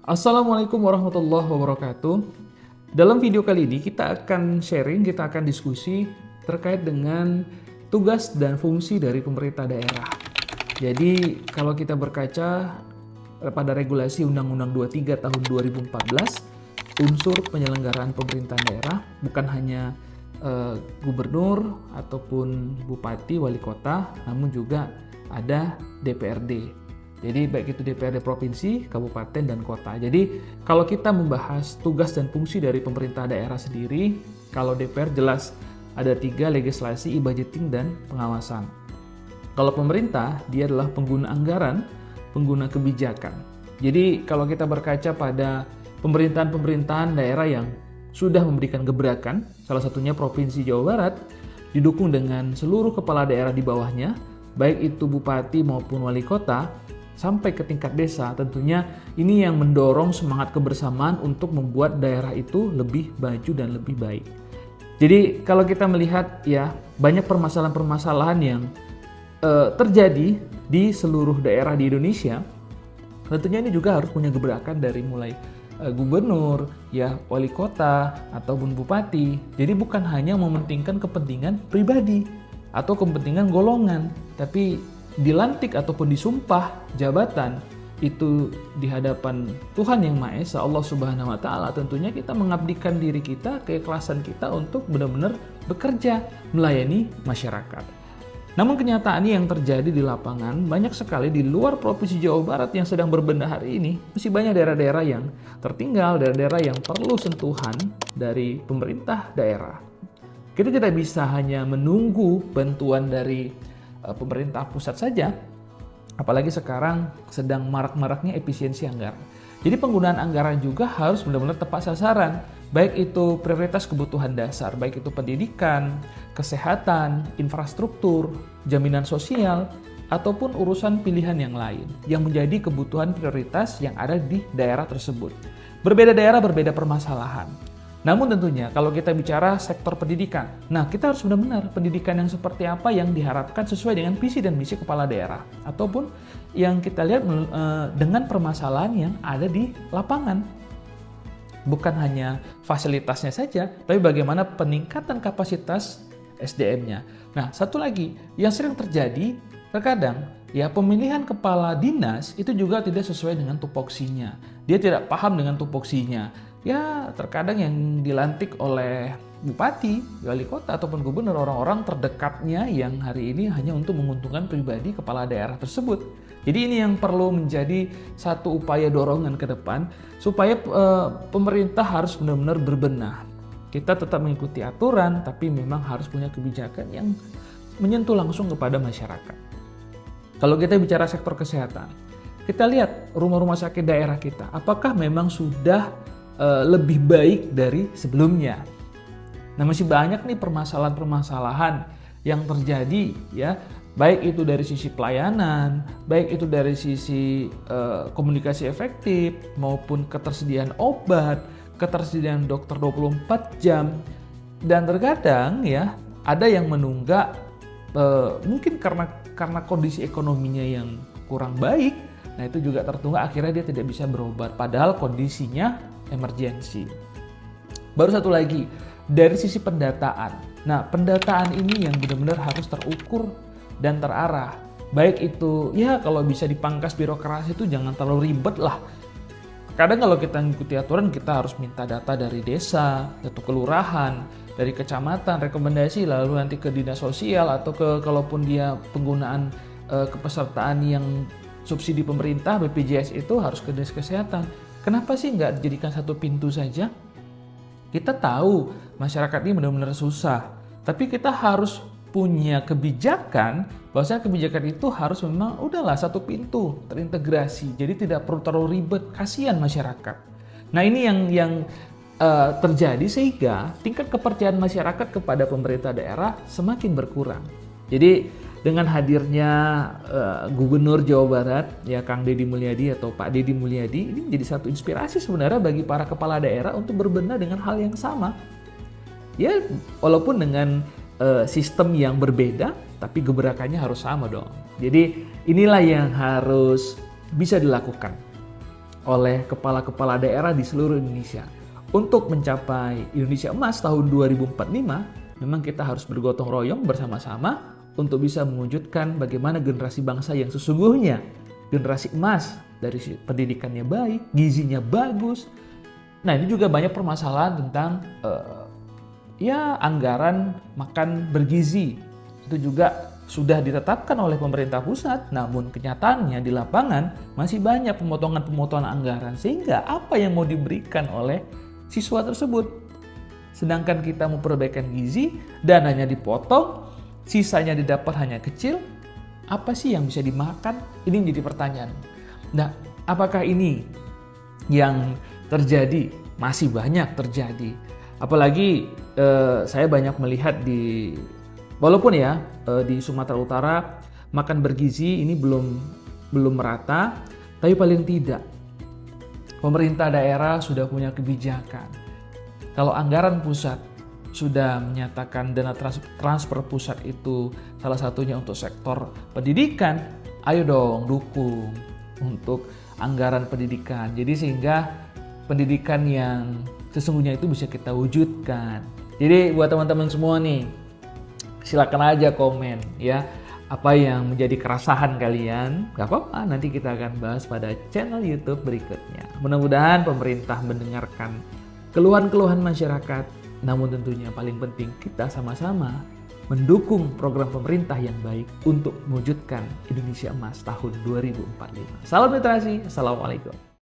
Assalamualaikum warahmatullahi wabarakatuh. Dalam video kali ini kita akan sharing, kita akan diskusi terkait dengan tugas dan fungsi dari pemerintah daerah. Jadi kalau kita berkaca pada regulasi Undang-Undang 23 tahun 2014, unsur penyelenggaraan pemerintahan daerah bukan hanya gubernur ataupun bupati, wali kota, namun juga ada DPRD. Jadi baik itu DPRD provinsi, kabupaten, dan kota. Jadi kalau kita membahas tugas dan fungsi dari pemerintah daerah sendiri, kalau DPR jelas ada 3: legislasi, e-budgeting, dan pengawasan. Kalau pemerintah, dia adalah pengguna anggaran, pengguna kebijakan. Jadi kalau kita berkaca pada pemerintahan-pemerintahan daerah yang sudah memberikan gebrakan, salah satunya Provinsi Jawa Barat, didukung dengan seluruh kepala daerah di bawahnya, baik itu bupati maupun wali kota, sampai ke tingkat desa. Tentunya ini yang mendorong semangat kebersamaan untuk membuat daerah itu lebih maju dan lebih baik. Jadi kalau kita melihat ya, banyak permasalahan-permasalahan yang terjadi di seluruh daerah di Indonesia. Tentunya ini juga harus punya gebrakan dari mulai gubernur, ya wali kota ataupun bupati. Jadi bukan hanya mementingkan kepentingan pribadi atau kepentingan golongan, tapi dilantik ataupun disumpah jabatan itu di hadapan Tuhan Yang Maha Esa, Allah Subhanahu wa Ta'ala. Tentunya kita mengabdikan diri kita, keikhlasan kita untuk benar-benar bekerja melayani masyarakat. Namun kenyataannya yang terjadi di lapangan, banyak sekali di luar Provinsi Jawa Barat yang sedang berbenah hari ini, masih banyak daerah-daerah yang tertinggal, daerah-daerah yang perlu sentuhan dari pemerintah daerah. Kita tidak bisa hanya menunggu bantuan dari pemerintah pusat saja, apalagi sekarang sedang marak-maraknya efisiensi anggaran. Jadi penggunaan anggaran juga harus benar-benar tepat sasaran, baik itu prioritas kebutuhan dasar, baik itu pendidikan, kesehatan, infrastruktur, jaminan sosial, ataupun urusan pilihan yang lain yang menjadi kebutuhan prioritas yang ada di daerah tersebut. Berbeda daerah, berbeda permasalahan. Namun tentunya kalau kita bicara sektor pendidikan, nah kita harus benar-benar pendidikan yang seperti apa yang diharapkan sesuai dengan visi dan misi kepala daerah, ataupun yang kita lihat dengan permasalahan yang ada di lapangan. Bukan hanya fasilitasnya saja, tapi bagaimana peningkatan kapasitas SDM-nya. Nah, satu lagi yang sering terjadi, terkadang ya pemilihan kepala dinas itu juga tidak sesuai dengan tupoksinya. Dia tidak paham dengan tupoksinya. Ya terkadang yang dilantik oleh bupati, wali kota, ataupun gubernur orang-orang terdekatnya yang hari ini hanya untuk menguntungkan pribadi kepala daerah tersebut. Jadi ini yang perlu menjadi satu upaya dorongan ke depan supaya pemerintah harus benar-benar berbenah. Kita tetap mengikuti aturan, tapi memang harus punya kebijakan yang menyentuh langsung kepada masyarakat. Kalau kita bicara sektor kesehatan, kita lihat rumah-rumah sakit daerah kita, apakah memang sudah lebih baik dari sebelumnya. Nah, masih banyak nih permasalahan-permasalahan yang terjadi ya, baik itu dari sisi pelayanan, baik itu dari sisi komunikasi efektif maupun ketersediaan obat, ketersediaan dokter 24 jam. Dan terkadang ya ada yang menunggak mungkin karena kondisi ekonominya yang kurang baik. Nah, itu juga tertunggak, akhirnya dia tidak bisa berobat padahal kondisinya emergensi. Baru satu lagi, dari sisi pendataan. Nah, pendataan ini yang benar-benar harus terukur dan terarah. Baik itu, ya kalau bisa dipangkas birokrasi itu jangan terlalu ribet lah. Kadang kalau kita mengikuti aturan, kita harus minta data dari desa, atau kelurahan, dari kecamatan, rekomendasi, lalu nanti ke dinas sosial, atau kalaupun dia penggunaan kepesertaan yang subsidi pemerintah, BPJS itu harus ke dinas kesehatan. Kenapa sih nggak dijadikan satu pintu saja? Kita tahu masyarakat ini benar-benar susah, tapi kita harus punya kebijakan, bahwasanya kebijakan itu harus memang udahlah satu pintu, terintegrasi, jadi tidak perlu terlalu ribet, kasihan masyarakat. Nah ini yang terjadi sehingga tingkat kepercayaan masyarakat kepada pemerintah daerah semakin berkurang. Jadi dengan hadirnya Gubernur Jawa Barat, ya Kang Deddy Mulyadi atau Pak Deddy Mulyadi, ini menjadi satu inspirasi sebenarnya bagi para kepala daerah untuk berbenah dengan hal yang sama. Ya, walaupun dengan sistem yang berbeda, tapi gebrakannya harus sama dong. Jadi inilah yang harus bisa dilakukan oleh kepala-kepala daerah di seluruh Indonesia. Untuk mencapai Indonesia Emas tahun 2045, memang kita harus bergotong royong bersama-sama untuk bisa mewujudkan bagaimana generasi bangsa yang sesungguhnya generasi emas, dari pendidikannya baik, gizinya bagus. Nah, ini juga banyak permasalahan tentang anggaran makan bergizi. Itu juga sudah ditetapkan oleh pemerintah pusat, namun kenyataannya di lapangan masih banyak pemotongan-pemotongan anggaran, sehingga apa yang mau diberikan oleh siswa tersebut. Sedangkan kita mau perbaikan gizi, dananya dipotong, sisanya didapat hanya kecil, apa sih yang bisa dimakan? Ini menjadi pertanyaan. Nah, apakah ini yang terjadi? Masih banyak terjadi. Apalagi saya banyak melihat walaupun di Sumatera Utara makan bergizi ini belum merata, tapi paling tidak pemerintah daerah sudah punya kebijakan. Kalau anggaran pusat sudah menyatakan dana transfer pusat itu salah satunya untuk sektor pendidikan, ayo dong dukung untuk anggaran pendidikan. Jadi sehingga pendidikan yang sesungguhnya itu bisa kita wujudkan. Jadi buat teman-teman semua nih, silakan aja komen ya apa yang menjadi keresahan kalian. Gak apa-apa, nanti kita akan bahas pada channel YouTube berikutnya. Mudah-mudahan pemerintah mendengarkan keluhan-keluhan masyarakat, namun tentunya paling penting kita sama-sama mendukung program pemerintah yang baik untuk mewujudkan Indonesia Emas tahun 2045. Salam literasi, assalamualaikum.